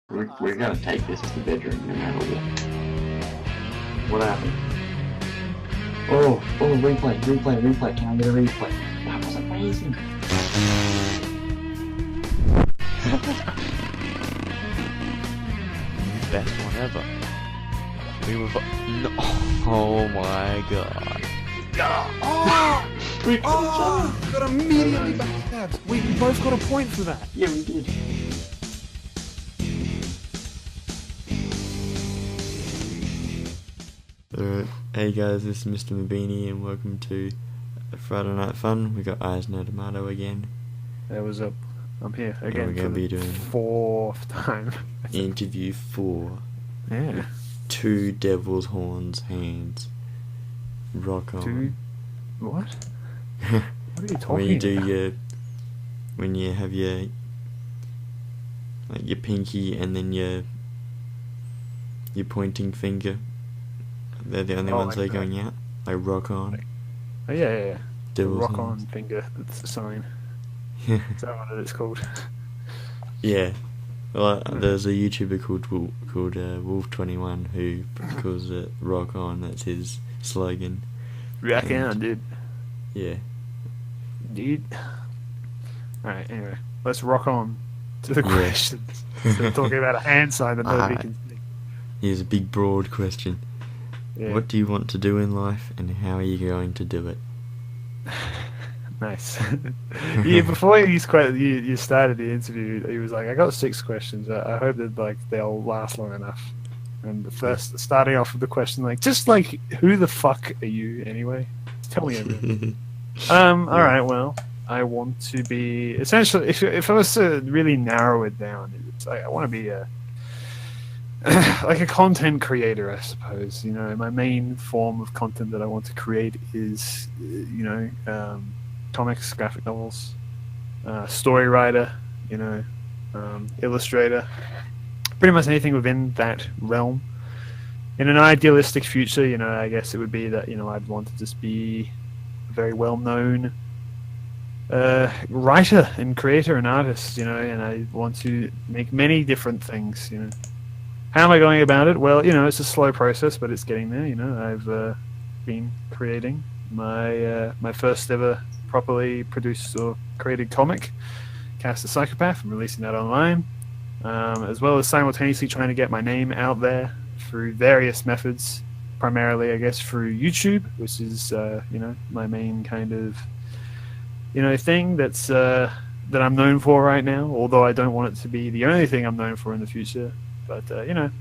We're gonna take this to the bedroom no matter what. What happened? Oh, replay. Can I get a replay? That was amazing. Best one ever. We were. No. Oh my god. Got immediately backstabbed. We both got a point for that. Yeah, we did. Alright, hey guys, this is Mr. Mabini and welcome to Friday Night Fun. We got Ihasnotomato again. There was a. I'm here again we're gonna for be the doing fourth time. Interview 4. Yeah. 2 devil's horns hands. Rock on. Two. What? What are you talking when you do about? when you have your your pinky and then your pointing finger. They're the only ones that are going out. Like rock on. Oh yeah. The Devil's rock horns. on finger. That's the sign. Is that what it's called? Yeah. Well, there's a YouTuber called Wolf21 who calls it rock on. That's his slogan. Rock on, dude. Yeah. Dude. Alright, anyway. Let's rock on to the Yeah. questions. Instead of talking about a hand sign that nobody Alright. can see. Here's a big broad question. Yeah. What do you want to do in life and how are you going to do it? Nice. Yeah, before you started the interview, he was like, I got 6 questions. I hope that they'll last long enough. And the first, starting off with the question, who the fuck are you anyway? Tell me everything. Alright, well, I want to be, essentially, if I was to really narrow it down, it's like, I want to be like a content creator, I suppose. You know, my main form of content that I want to create is, comics, graphic novels, story writer, illustrator, pretty much anything within that realm. In an idealistic future, I guess it would be that, I'd want to just be a very well-known writer and creator and artist, and I want to make many different things, How am I going about it? Well, it's a slow process, but it's getting there, I've been creating my first ever properly produced or created comic, Cast a Psychopath, and releasing that online, as well as simultaneously trying to get my name out there through various methods, primarily, I guess, through YouTube, which is, my main kind of, thing that's that I'm known for right now, although I don't want it to be the only thing I'm known for in the future. But,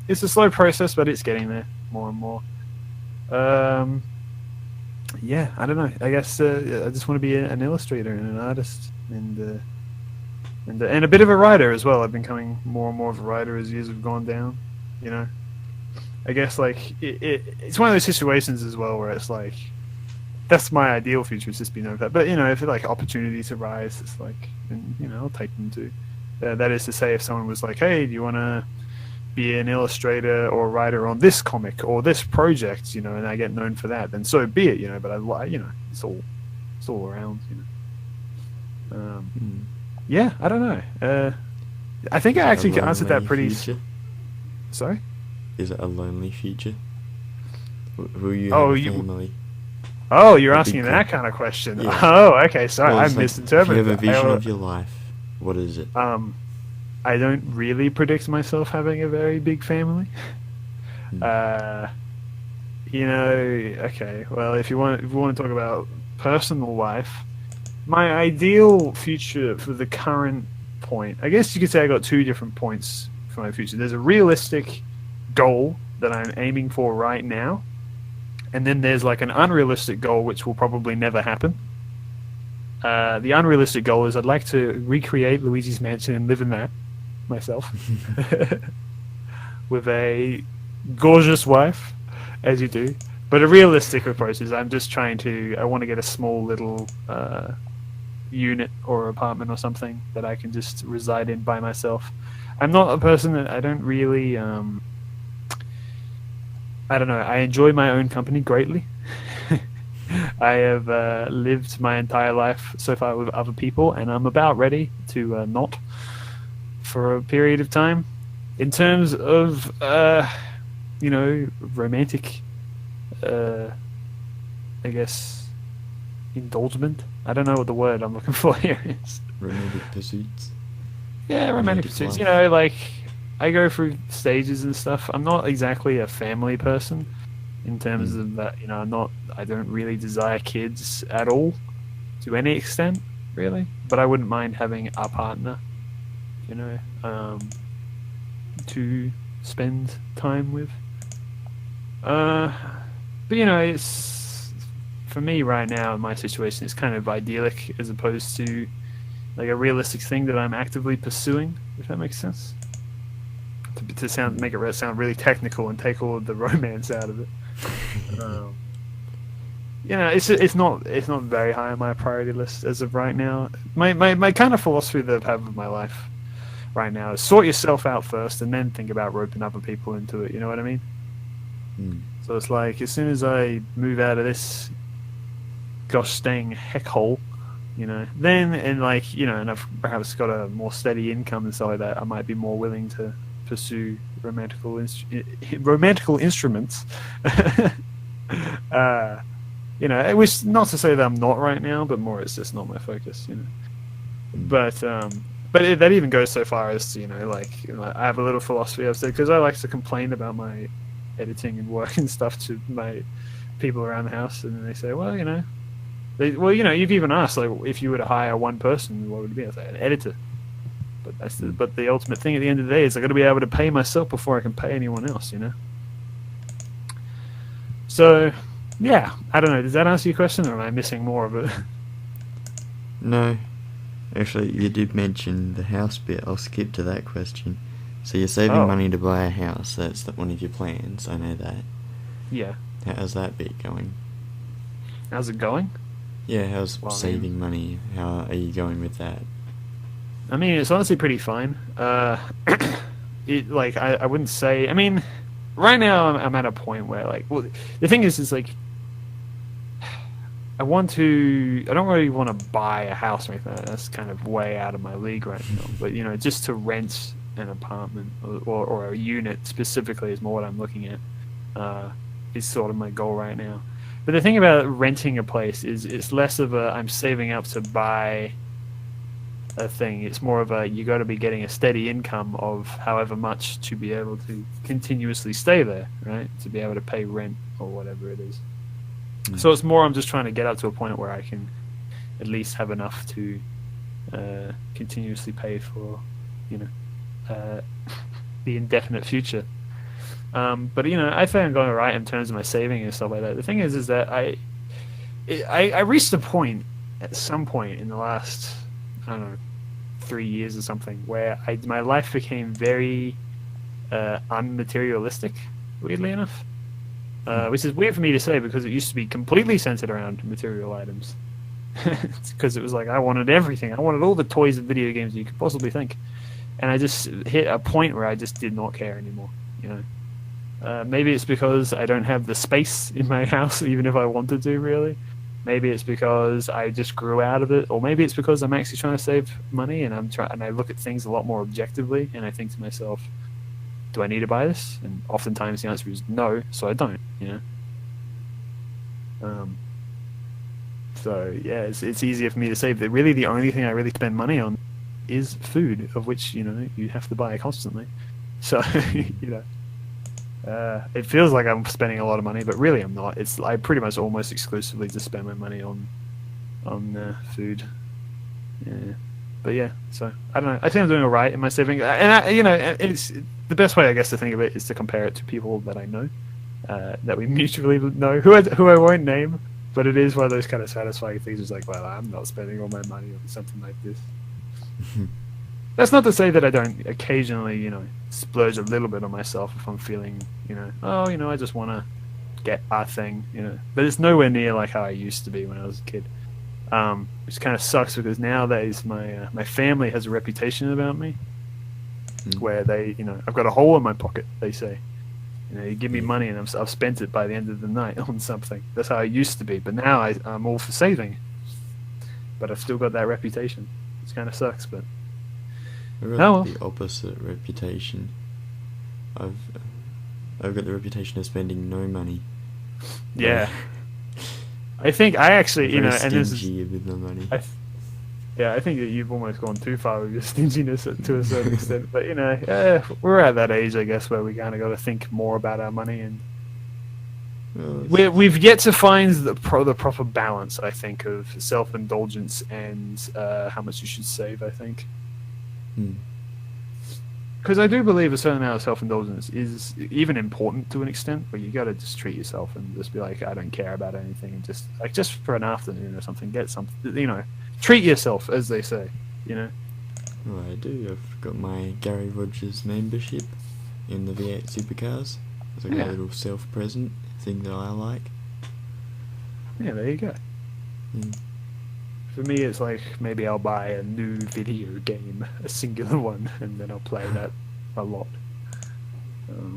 it's a slow process, but it's getting there more and more. Yeah, I don't know. I guess I just want to be an illustrator and an artist and a bit of a writer as well. I've been becoming more and more of a writer as years have gone down. I guess it's one of those situations as well where it's like that's my ideal future is just being over that. But if opportunities arise, it's and I'll take them too. That is to say, if someone was like, "Hey, do you want to be an illustrator or writer on this comic or this project, and I get known for that, then so be it, but it's all around, Yeah, I don't know. I think I actually answered that pretty... Future? Sorry? Is it a lonely future? Will you Oh, have a family? Oh, you're A asking big that kind of question. Yeah. Oh, okay, sorry, Well, I it's misinterpreted if you have a that. vision of your life, what is it? I don't really predict myself having a very big family. Okay, well, if you want to talk about personal life, my ideal future for the current point, I guess you could say I got 2 different points for my future. There's a realistic goal that I'm aiming for right now, and then there's an unrealistic goal which will probably never happen. The unrealistic goal is I'd like to recreate Luigi's Mansion and live in that myself with a gorgeous wife, as you do. But a realistic approach is I want to get a small little unit or apartment or something that I can just reside in by myself. I'm not a person that I don't really I don't know, I enjoy my own company greatly. I have lived my entire life so far with other people, and I'm about ready to not for a period of time. in terms of romantic, I guess, indulgement. I don't know what the word I'm looking for here is. Romantic pursuits. Yeah, romantic Romantic pursuits. life. Like I go through stages and stuff. I'm not exactly a family person in terms Mm. of that. I don't really desire kids at all, to any extent, really. But I wouldn't mind having a partner, you know, to spend time with. But it's for me right now in my situation. It's kind of idyllic as opposed to like a realistic thing that I'm actively pursuing. If that makes sense. To make it sound really technical and take all of the romance out of it. It's not very high on my priority list as of right now. My kind of philosophy that I have of my life right now is sort yourself out first and then think about roping other people into it. You know what I mean? Mm. So it's like as soon as I move out of this gosh dang heck hole, then and I've perhaps got a more steady income and stuff like that, I might be more willing to pursue romantical instruments. Which not to say that I'm not right now, but more it's just not my focus. But that even goes so far as to I have a little philosophy I've said because I like to complain about my editing and work and stuff to my people around the house, and then they say, well, you've even asked like if you were to hire one person, what would it be? I say an editor. But the ultimate thing at the end of the day is I got to be able to pay myself before I can pay anyone else. So, yeah, I don't know. Does that answer your question, or am I missing more of it? No. Actually, you did mention the house bit. I'll skip to that question. So you're saving money to buy a house. That's one of your plans. I know that. Yeah. How's that bit going? How's it going? Yeah, how's saving money? How are you going with that? I mean, it's honestly pretty fine. I wouldn't say... I mean, right now I'm at a point where, the thing is like... I don't really want to buy a house or anything like that. That's kind of way out of my league right now. But, just to rent an apartment or a unit specifically is more what I'm looking at. Is sort of my goal right now. But the thing about renting a place is it's less of a I'm saving up to buy a thing. It's more of a you got to be getting a steady income of however much to be able to continuously stay there, right? To be able to pay rent or whatever it is. So it's more I'm just trying to get up to a point where I can at least have enough to continuously pay for, the indefinite future. But I think I'm going alright in terms of my saving and stuff like that. The thing is that I reached a point at some point in the last, I don't know, 3 years or something, where my life became very unmaterialistic, weirdly enough. Which is weird for me to say because it used to be completely centered around material items. Because it was like I wanted everything. I wanted all the toys and video games you could possibly think. And I just hit a point where I just did not care anymore, Maybe it's because I don't have the space in my house, even if I wanted to, really. Maybe it's because I just grew out of it, or maybe it's because I'm actually trying to save money and I look at things a lot more objectively, and I think to myself, do I need to buy this? And oftentimes the answer is no, so I don't. So yeah, it's easier for me to say that really the only thing I really spend money on is food, of which you have to buy constantly. So it feels like I'm spending a lot of money, but really I'm not. I pretty much almost exclusively just spend my money on food. Yeah. But yeah, so I don't know. I think I'm doing all right in my saving, and it's the best way I guess to think of it is to compare it to people that I know, that we mutually know, who I won't name, but it is one of those kind of satisfying things. It's like, well, I'm not spending all my money on something like this. That's not to say that I don't occasionally, splurge a little bit on myself if I'm feeling, I just want to get a thing, But it's nowhere near like how I used to be when I was a kid. Which kind of sucks because nowadays my family has a reputation about me, where they, I've got a hole in my pocket. They say, you give me money and I've spent it by the end of the night on something. That's how I used to be, but now I'm all for saving. But I've still got that reputation. It kind of sucks, but I've got the opposite reputation. I've got the reputation of spending no money. Yeah. I think I actually, you know, Very and this is, stingy with my money. I think that you've almost gone too far with your stinginess to a certain extent. But you know, we're at that age, I guess, where we kind of got to think more about our money, and we've yet to find the proper balance, I think, of self-indulgence and how much you should save. I think. Because I do believe a certain amount of self-indulgence is even important to an extent, but you got to just treat yourself and just be like, I don't care about anything, and just for an afternoon or something, get something, you know, treat yourself, as they say, you know. Well, I do. I've got my Gary Rogers membership in the V8 supercars. It's like a little self-present thing that I like. Yeah, there you go. For me, it's like maybe I'll buy a new video game, a singular one, and then I'll play that a lot.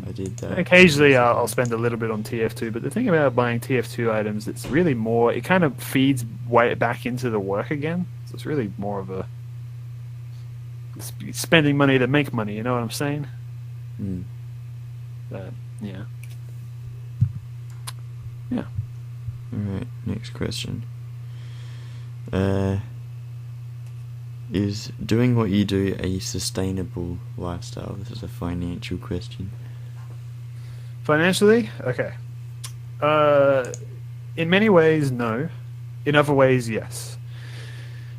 I did that. Occasionally, I'll spend a little bit on TF2, but the thing about buying TF2 items, it's really more. It kind of feeds way back into the work again. So it's really more of a spending money to make money. You know what I'm saying? But yeah. All right. Next question. Is doing what you do a sustainable lifestyle? This is a financial question. Financially? Okay. In many ways, no. In other ways, yes.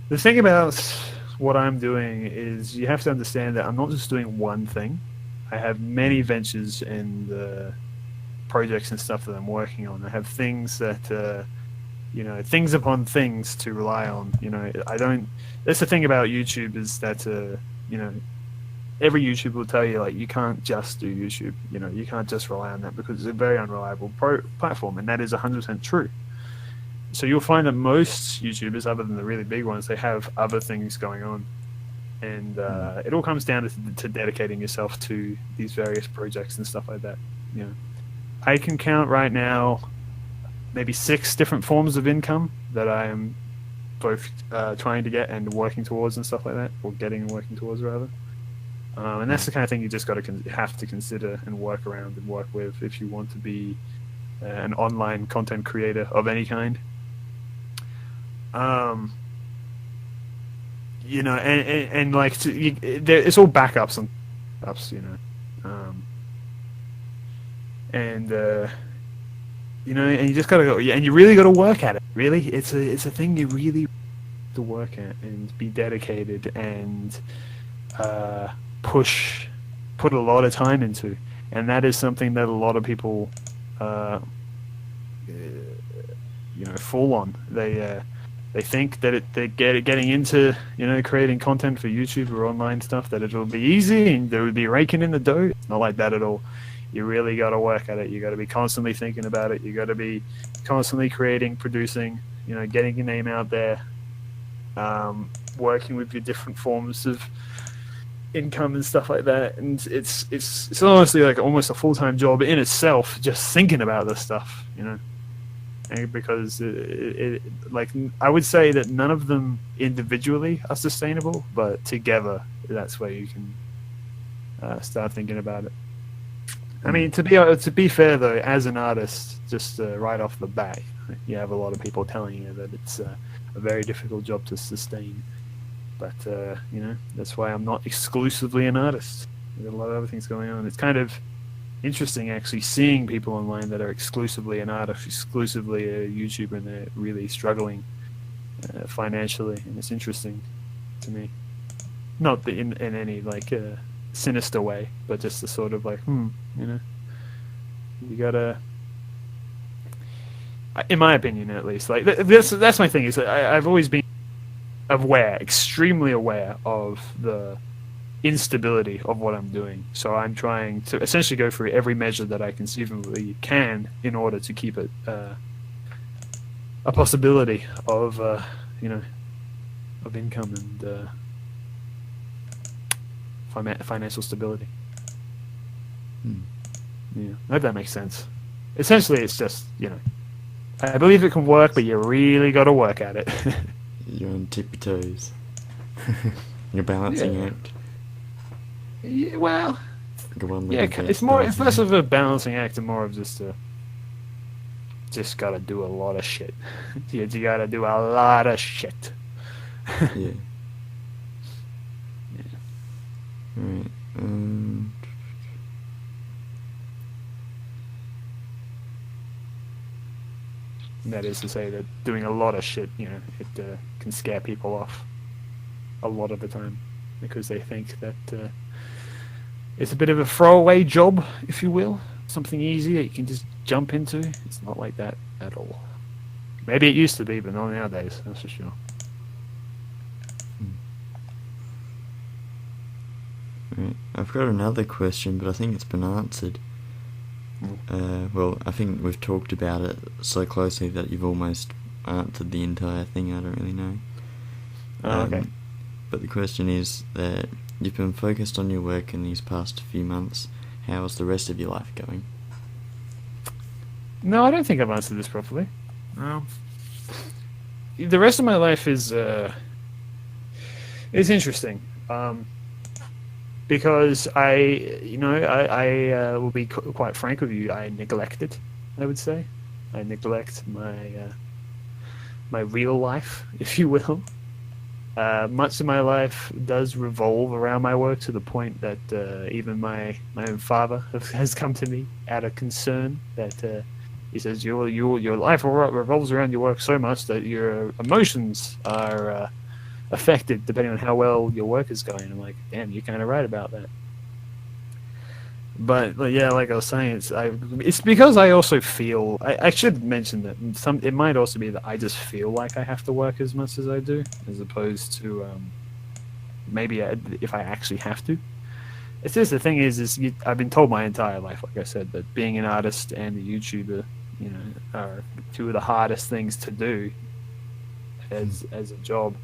The thing about what I'm doing is you have to understand that I'm not just doing one thing. I have many ventures and projects and stuff that I'm working on. I have things that... you know, things upon things to rely on. You know, I don't. That's the thing about YouTube is that you know, every YouTuber will tell you like you can't just do YouTube. You know, you can't just rely on that because it's a very unreliable platform, and that is 100% true. So you'll find that most YouTubers, other than the really big ones, they have other things going on, and it all comes down to dedicating yourself to these various projects and stuff like that. You know, I can count right now maybe 6 different forms of income that I am both trying to get and working towards and stuff like that, or getting and working towards rather. And that's the kind of thing you just got to have to consider and work around and work with if you want to be an online content creator of any kind. You know, and like it's all backups and ups, you know, you know, and you just gotta go, and you really gotta work at it. Really, it's a thing you really have to work at and be dedicated and put a lot of time into, and that is something that a lot of people, you know, fall on. They think that they're getting into, you know, creating content for YouTube or online stuff, that it'll be easy and they would be raking in the dough. It's not like that at all. You really got to work at it. You got to be constantly thinking about it. You got to be constantly creating, producing, you know, getting your name out there, working with your different forms of income and stuff like that. And it's honestly like almost a full-time job in itself, just thinking about this stuff, you know. And because like I would say that none of them individually are sustainable, but together, that's where you can start thinking about it. I mean, to be fair though, as an artist, just right off the bat, you have a lot of people telling you that it's a very difficult job to sustain. But you know, that's why I'm not exclusively an artist. There's a lot of other things going on. It's kind of interesting actually seeing people online that are exclusively an artist, exclusively a YouTuber, and they're really struggling financially, and it's interesting to me. Not in any like sinister way, but just the sort of like, you know, you gotta, in my opinion at least, like that's my thing, is that I've always been extremely aware of the instability of what I'm doing. So I'm trying to essentially go through every measure that I conceivably can in order to keep it a possibility of you know, of income and financial stability. Yeah, I hope that makes sense. Essentially, it's just, you know, I believe it can work, but you really got to work at it. You're on tippy toes. You're balancing act. Yeah, well, The one Yeah, with the it's best more. It's less dancing. of a balancing act and more of just gotta do a lot of shit. You gotta do a lot of shit. Yeah. Right. And that is to say that doing a lot of shit, it can scare people off a lot of the time because they think that it's a bit of a throwaway job, if you will, something easy that you can just jump into. It's not like that at all. Maybe it used to be, but not nowadays. That's for sure. Right. I've got another question, but I think it's been answered. Well, I think we've talked about it so closely that you've almost answered the entire thing. I don't really know. Okay. But the question is that you've been focused on your work in these past few months. How is the rest of your life going? No, I don't think I've answered this properly. The rest of my life is it's interesting because I will be quite frank with you. I neglect it. I would say I neglect my real life, if you will. Much of my life does revolve around my work to the point that even my own father has come to me out of concern that he says your life revolves around your work so much that your emotions are affected depending on how well your work is going. I'm like, damn, you're kind of right about that. But yeah, like I was saying, it's because I also feel. I should mention that it might also be that I just feel like I have to work as much as I do, as opposed to maybe if I actually have to. It's just the thing is I've been told my entire life, like I said, that being an artist and a YouTuber, are two of the hardest things to do as a job.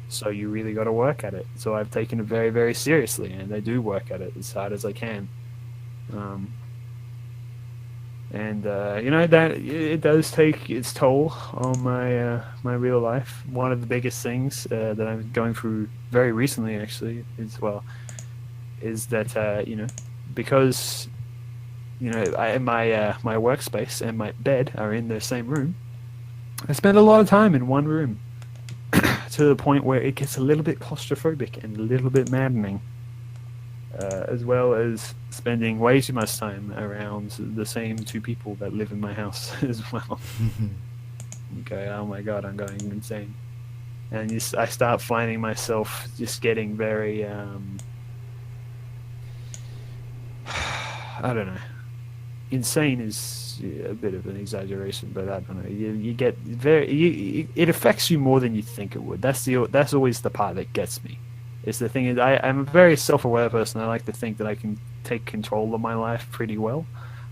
So you really got to work at it. So I've taken it very, very seriously, and I do work at it as hard as I can. That it does take its toll on my real life. One of the biggest things that I'm going through very recently, actually, is that because my workspace and my bed are in the same room. I spend a lot of time in one room to the point where it gets a little bit claustrophobic and a little bit maddening. As well as spending way too much time around the same two people that live in my house as well. Okay, oh my god, I'm going insane. And I start finding myself just getting very, I don't know. Insane is a bit of an exaggeration, but I don't know. You get it affects you more than you think it would. That's always the part that gets me. It's the thing is, I'm a very self-aware person. I like to think that I can take control of my life pretty well,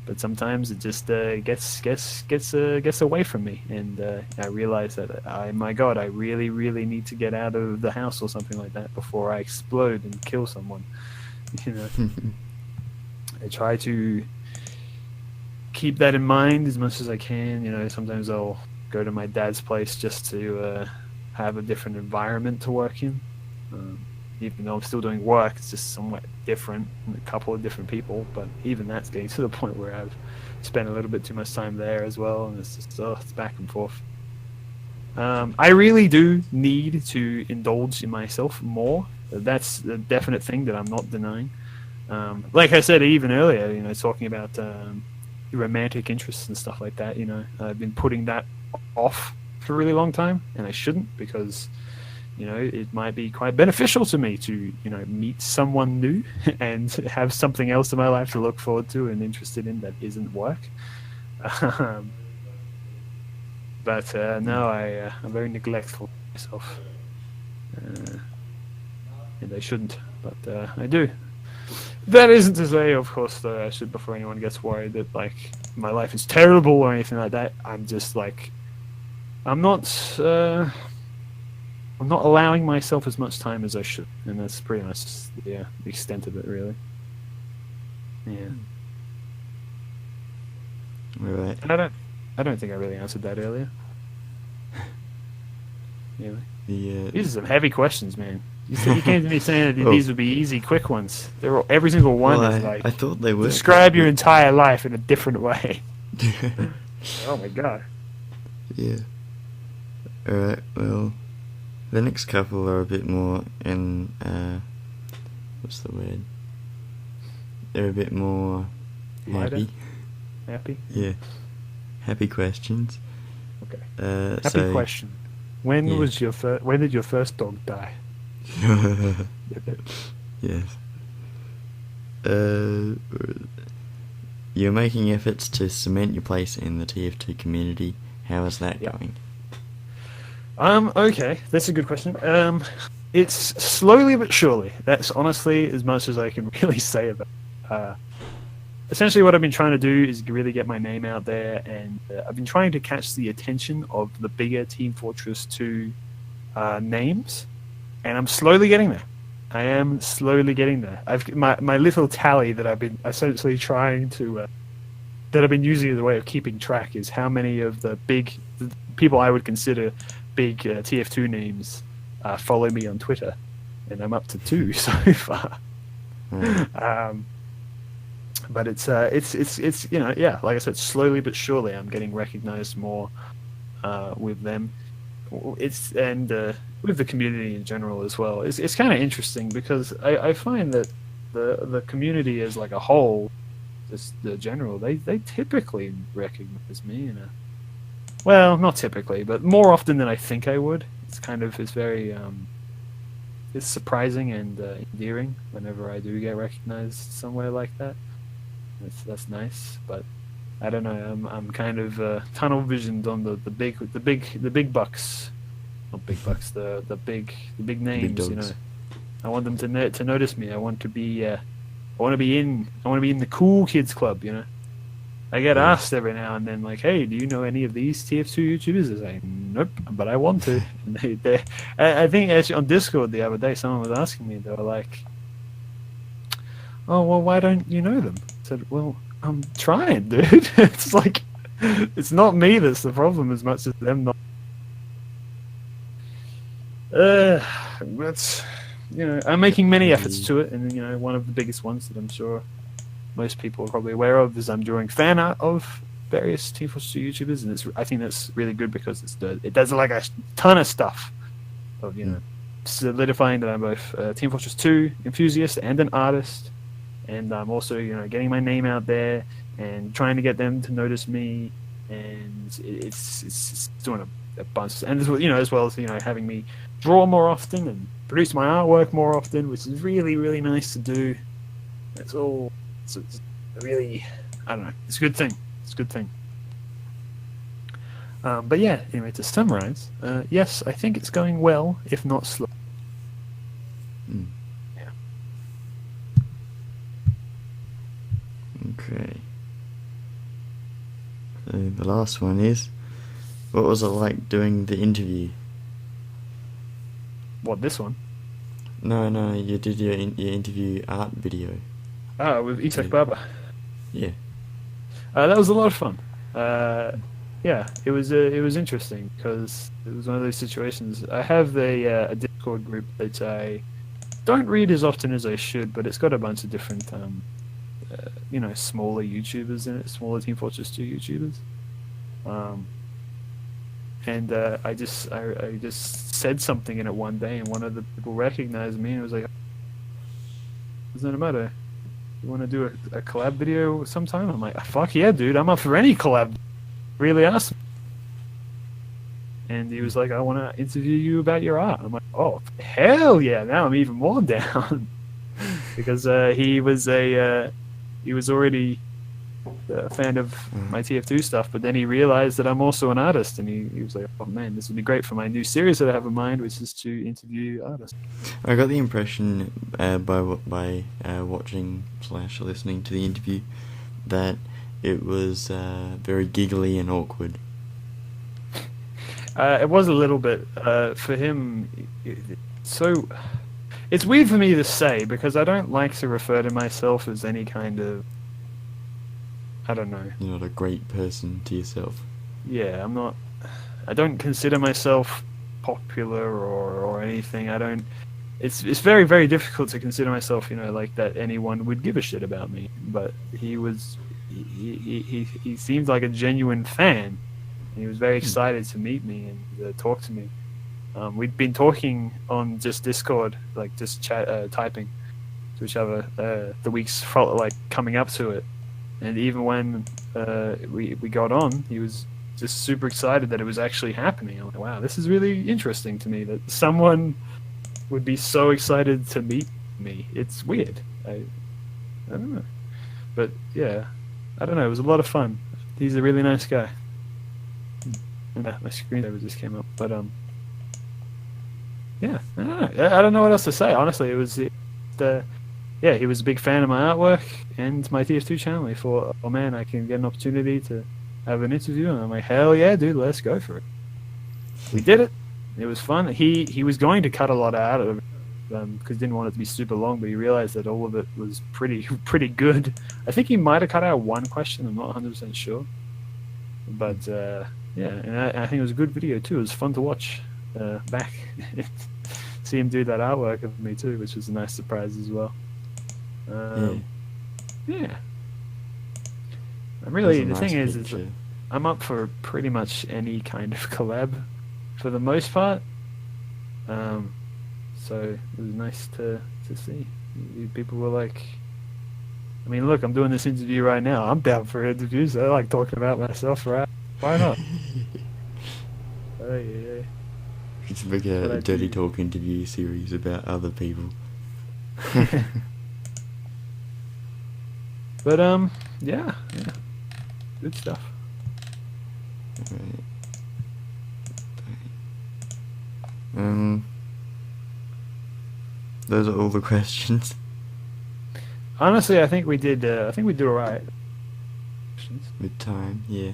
but sometimes it just gets away from me, and I realize that my God, I really, really need to get out of the house or something like that before I explode and kill someone. I try to keep that in mind as much as I can. Sometimes I'll go to my dad's place just to have a different environment to work in. Even though I'm still doing work, it's just somewhat different, and a couple of different people. But even that's getting to the point where I've spent a little bit too much time there as well, and it's just it's back and forth. I really do need to indulge in myself more. That's a definite thing that I'm not denying. Like I said even earlier, talking about romantic interests and stuff like that. I've been putting that off for a really long time, and I shouldn't, because it might be quite beneficial to me to, meet someone new and have something else in my life to look forward to and interested in that isn't work. But no, I'm very neglectful of myself. And I shouldn't, but I do. That isn't to say, of course, that I should, before anyone gets worried, that, like, my life is terrible or anything like that. I'm just, like, I'm not allowing myself as much time as I should, and that's pretty much the extent of it, really. Yeah. Right. And I don't think I really answered that earlier. Really. These are some heavy questions, man. You came to me saying that Well- these would be easy, quick ones. Every single one Well, is like I thought they were. describe your entire life in a different way. Oh my god. Yeah. Alright, well, the next couple are a bit more in, what's the word? They're a bit more Lighter? happy. Happy? Yeah. Happy questions. Okay. Happy Happy question. When Yeah. was your when did your first dog die? Yes. You're making efforts to cement your place in the TF2 community. How is that Yeah. going? Okay, that's a good question. It's slowly but surely. That's honestly as much as I can really say about it. Essentially what I've been trying to do is really get my name out there, and I've been trying to catch the attention of the bigger Team Fortress 2 names, and I'm slowly getting there. I am slowly getting there. I've my little tally that I've been essentially trying to that I've been using as a way of keeping track is how many of the people I would consider big TF2 names follow me on Twitter, and I'm up to 2 so far. Right. But it's yeah, like I said, slowly but surely I'm getting recognized more with them. With the community in general as well. It's kind of interesting because I find that the community as like a whole, just the general, they typically recognize me well, not typically, but more often than I think I would. It's very it's surprising and endearing whenever I do get recognized somewhere like that. That's nice, but I don't know. I'm kind of tunnel visioned on the big bucks, not big bucks. The big names. dogs. You know, I want them to notice me. I want to be in the cool kids club. You know, I get Yeah. asked every now and then, like, "Hey, do you know any of these TF2 YouTubers?" I say, "Nope," but I want to. And I think actually on Discord the other day, someone was asking me. They were like, "Oh, well, why don't you know them?" I said, "Well, I'm trying, dude." It's like, it's not me that's the problem as much as them not. That's, I'm making many efforts to it, and one of the biggest ones that I'm sure most people are probably aware of is I'm drawing fan art of various Team Fortress 2 YouTubers, and I think that's really good because it does like a ton of stuff of solidifying that I'm both a Team Fortress 2 enthusiast and an artist. And I'm also, getting my name out there and trying to get them to notice me, and it's doing a bunch. And as well as having me draw more often and produce my artwork more often, which is really, really nice to do. It's really, I don't know. It's a good thing. It's a good thing. But yeah, anyway, to summarize, yes, I think it's going well, if not slow. Mm. Okay. So the last one is, what was it like doing the interview? What, this one? No, you did your interview art video. With Isak Baba. Yeah. That was a lot of fun. Yeah, it was interesting because it was one of those situations. I have a Discord group that I don't read as often as I should, but it's got a bunch of different smaller YouTubers in it, smaller Team Fortress 2 YouTubers. And I just said something in it one day, and one of the people recognized me and was like, "Ihasnotomato, you want to do a collab video sometime?" I'm like, "Fuck yeah, dude! I'm up for any collab." Really asked me. And he was like, "I want to interview you about your art." I'm like, "Oh, hell yeah!" Now I'm even more down because he was already a fan of my TF2 stuff, but then he realized that I'm also an artist, and he was like, "Oh man, this would be great for my new series that I have in mind, which is to interview artists." I got the impression by watching / listening to the interview that it was very giggly and awkward. It was a little bit for him. So it's weird for me to say because I don't like to refer to myself as any kind of, I don't know. You're not a great person to yourself. Yeah, I don't consider myself popular or anything. I don't it's very, very difficult to consider myself, like that anyone would give a shit about me. But he seemed like a genuine fan, and he was very excited to meet me and talk to me. We'd been talking on just Discord, like just typing to each other. The weeks felt like coming up to it, and even when we got on, he was just super excited that it was actually happening. I'm like, wow, this is really interesting to me that someone would be so excited to meet me. It's weird. I don't know, but yeah, I don't know. It was a lot of fun. He's a really nice guy. And my screensaver just came up, but yeah, I don't know what else to say. Honestly, he was a big fan of my artwork and my TF2 channel. He thought, oh man, I can get an opportunity to have an interview, and I'm like, hell yeah, dude, let's go for it. We did it. It was fun. He was going to cut a lot out of it because he didn't want it to be super long, but he realized that all of it was pretty good. I think he might have cut out one question. I'm not 100% sure, but yeah, and I think it was a good video too. It was fun to watch back. See him do that artwork of me too, which was a nice surprise as well. Yeah. I'm really, the thing is I'm up for pretty much any kind of collab for the most part. So it was nice to see. People were like, I mean, look, I'm doing this interview right now. I'm down for interviews. I like talking about myself, right? Why not? Oh, yeah. We should make a dirty talk interview series about other people. But yeah, good stuff. Right. Those are all the questions. Honestly, I think we did. I think we did alright. With time, yeah.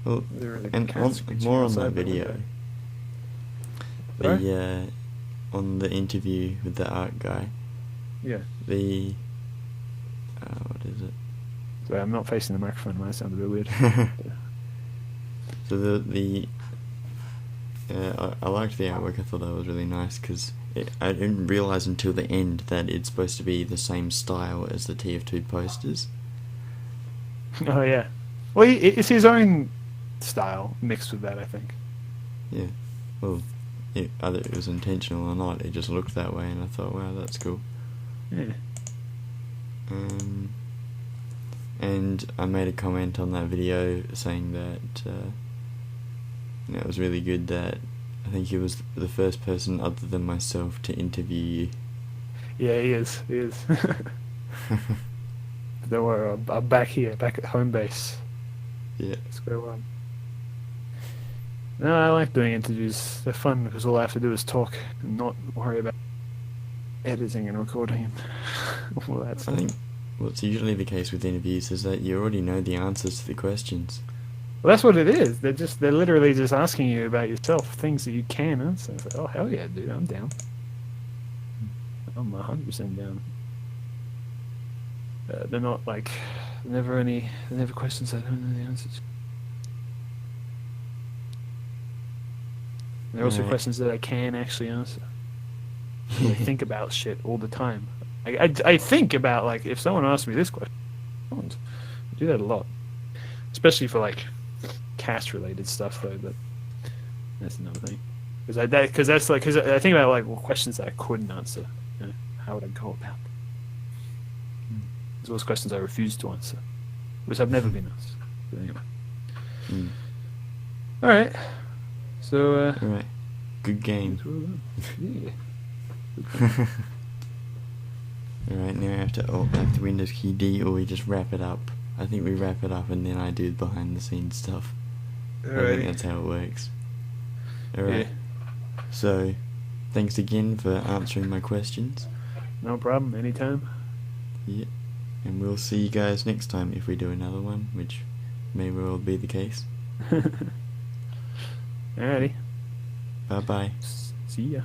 Well, The and more on that video. On the interview with the art guy. Yeah. What is it? Sorry, I'm not facing the microphone. It might sound a bit weird. So I liked the artwork. I thought that was really nice because I didn't realize until the end that it's supposed to be the same style as the TF2 posters. Oh yeah. Well, it's his own style mixed with that, I think. Yeah. Well, either it was intentional or not, it just looked that way, and I thought, wow, that's cool. Yeah. And I made a comment on that video saying that it was really good that I think he was the first person other than myself to interview you. Yeah, he is. Don't worry, I'm back here, back at home base. Yeah. Square one. No, I like doing interviews. They're fun because all I have to do is talk and not worry about editing and recording and all that stuff. I think what's usually the case with interviews is that you already know the answers to the questions. Well, that's what it is. They're literally just asking you about yourself, things that you can answer. It's like, oh hell yeah, dude, I'm down. I'm 100% down. They're not like never questions I don't know the answers. They're also questions that I can actually answer. I think about shit all the time. I think about, like, if someone asks me this question, I do that a lot, especially for like cast-related stuff, though. But that's another thing. Because I think about like questions that I couldn't answer. How would I go about them? There's those questions I refuse to answer, which I've never been asked. But anyway. All right. So. All right. Good game. Yeah. Alright, now I have to Windows key D, or we just wrap it up. I think we wrap it up and then I do the behind the scenes stuff. I think that's how it works. Alright. Yeah. So, thanks again for answering my questions. No problem, anytime. Yeah. And we'll see you guys next time if we do another one, which may well be the case. Alrighty. Bye bye. See ya.